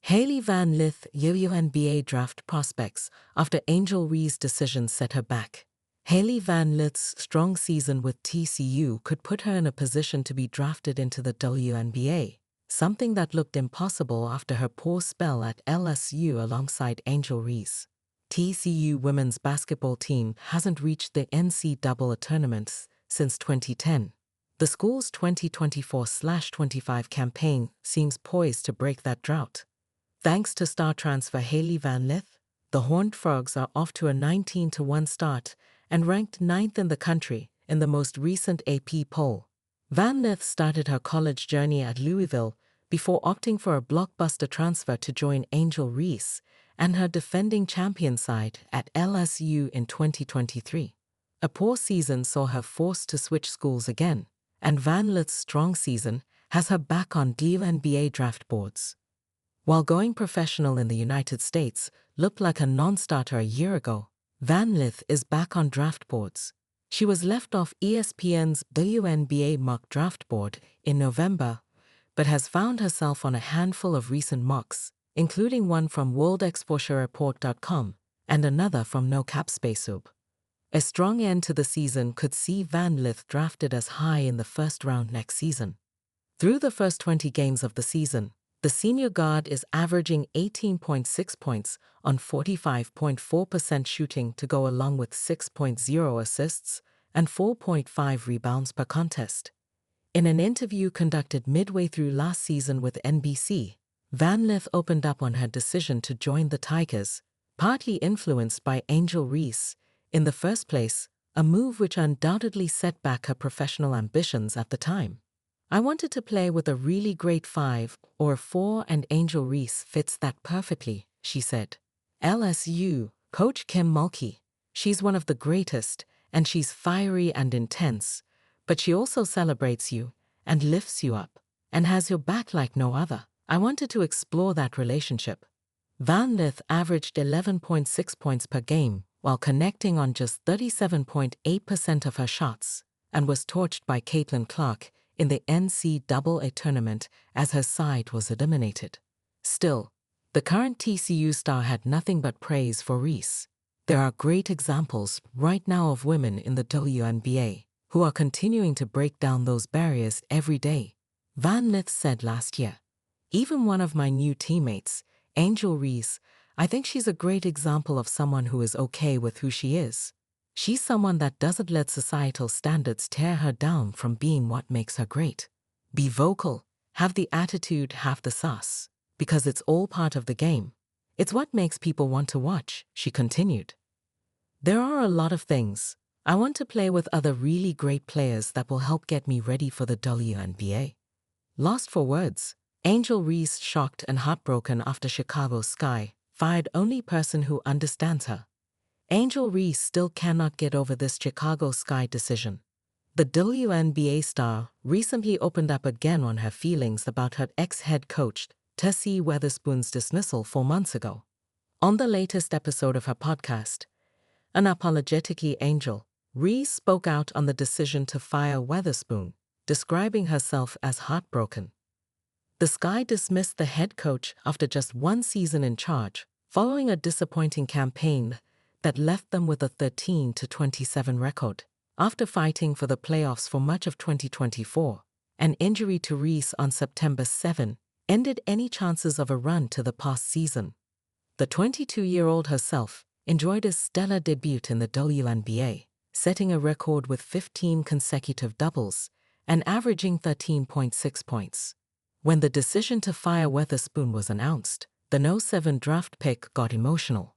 Hailey Van Lith WNBA draft prospects after Angel Reese decision set her back. Hailey Van Lith's strong season with TCU could put her in a position to be drafted into the WNBA, something that looked impossible after her poor spell at LSU alongside Angel Reese. TCU women's basketball team hasn't reached the NCAA tournaments since 2010. The school's 2024/25 campaign seems poised to break that drought. Thanks to star transfer Hailey Van Lith, the Horned Frogs are off to a 19-1 start and ranked 9th in the country in the most recent AP poll. Van Lith started her college journey at Louisville before opting for a blockbuster transfer to join Angel Reese and her defending champion side at LSU in 2023. A poor season saw her forced to switch schools again, and Van Lith's strong season has her back on WNBA draft boards. While going professional in the United States looked like a non-starter a year ago, Van Lith is back on draft boards. She was left off ESPN's WNBA mock draft board in November, but has found herself on a handful of recent mocks, including one from WorldExposureReport.com and another from NoCapSpaceUp. A strong end to the season could see Van Lith drafted as high in the first round next season. Through the first 20 games of the season, the senior guard is averaging 18.6 points on 45.4% shooting to go along with 6.0 assists and 4.5 rebounds per contest. In an interview conducted midway through last season with NBC, Van Lith opened up on her decision to join the Tigers, partly influenced by Angel Reese, in the first place, a move which undoubtedly set back her professional ambitions at the time. "I wanted to play with a really great 5 or 4 and Angel Reese fits that perfectly," she said. LSU coach Kim Mulkey, "She's one of the greatest and she's fiery and intense, but she also celebrates you and lifts you up and has your back like no other. I wanted to explore that relationship." Van Lith averaged 11.6 points per game while connecting on just 37.8% of her shots and was torched by Caitlin Clark in the NCAA tournament as her side was eliminated. Still, the current TCU star had nothing but praise for Reese. "There are great examples right now of women in the WNBA who are continuing to break down those barriers every day," Van Lith said last year. "Even one of my new teammates, Angel Reese, I think she's a great example of someone who is okay with who she is. She's someone that doesn't let societal standards tear her down from being what makes her great. Be vocal, have the attitude, have the sauce, because it's all part of the game. It's what makes people want to watch," she continued. "There are a lot of things. I want to play with other really great players that will help get me ready for the WNBA." Lost for words, Angel Reese shocked and heartbroken after Chicago Sky fired only person who understands her. Angel Reese still cannot get over this Chicago Sky decision. The WNBA star recently opened up again on her feelings about her ex-head coach, Tessie Weatherspoon's dismissal 4 months ago. On the latest episode of her podcast, Unapologetically Angel, Reese spoke out on the decision to fire Weatherspoon, describing herself as heartbroken. The Sky dismissed the head coach after just 1 season in charge, following a disappointing campaign that left them with a 13-27 record. After fighting for the playoffs for much of 2024, an injury to Reese on September 7 ended any chances of a run to the postseason. The 22-year-old herself enjoyed a stellar debut in the WNBA, setting a record with 15 consecutive doubles and averaging 13.6 points. When the decision to fire Weatherspoon was announced, the 07 draft pick got emotional.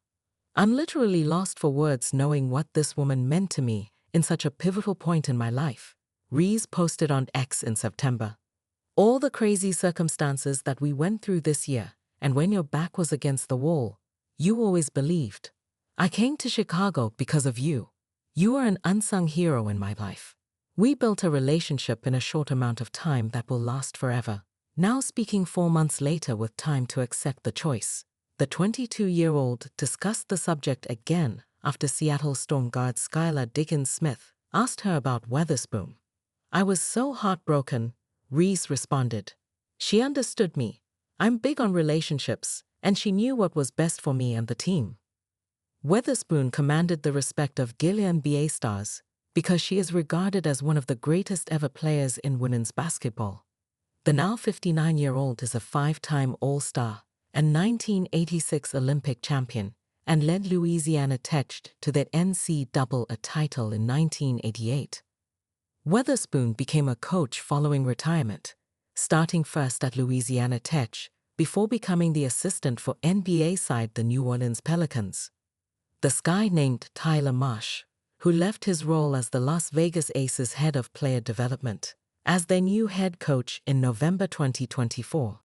"I'm literally lost for words knowing what this woman meant to me in such a pivotal point in my life," Reese posted on X in September. "All the crazy circumstances that we went through this year, and when your back was against the wall, you always believed. I came to Chicago because of you. You are an unsung hero in my life. We built a relationship in a short amount of time that will last forever." Now speaking 4 months later with time to accept the choice, the 22-year-old discussed the subject again after Seattle Storm guard Skylar Diggins-Smith asked her about Weatherspoon. "I was so heartbroken," Reese responded. "She understood me. I'm big on relationships, and she knew what was best for me and the team. Witherspoon commanded the respect of WNBA stars because she is regarded as one of the greatest ever players in women's basketball. The now 59-year-old is a 5-time All-Star and 1986 Olympic champion, and led Louisiana Tech to their NCAA title in 1988. Witherspoon became a coach following retirement, starting first at Louisiana Tech before becoming the assistant for NBA side the New Orleans Pelicans. The Sky named Tyler Marsh, who left his role as the Las Vegas Aces head of player development, as their new head coach in November 2024.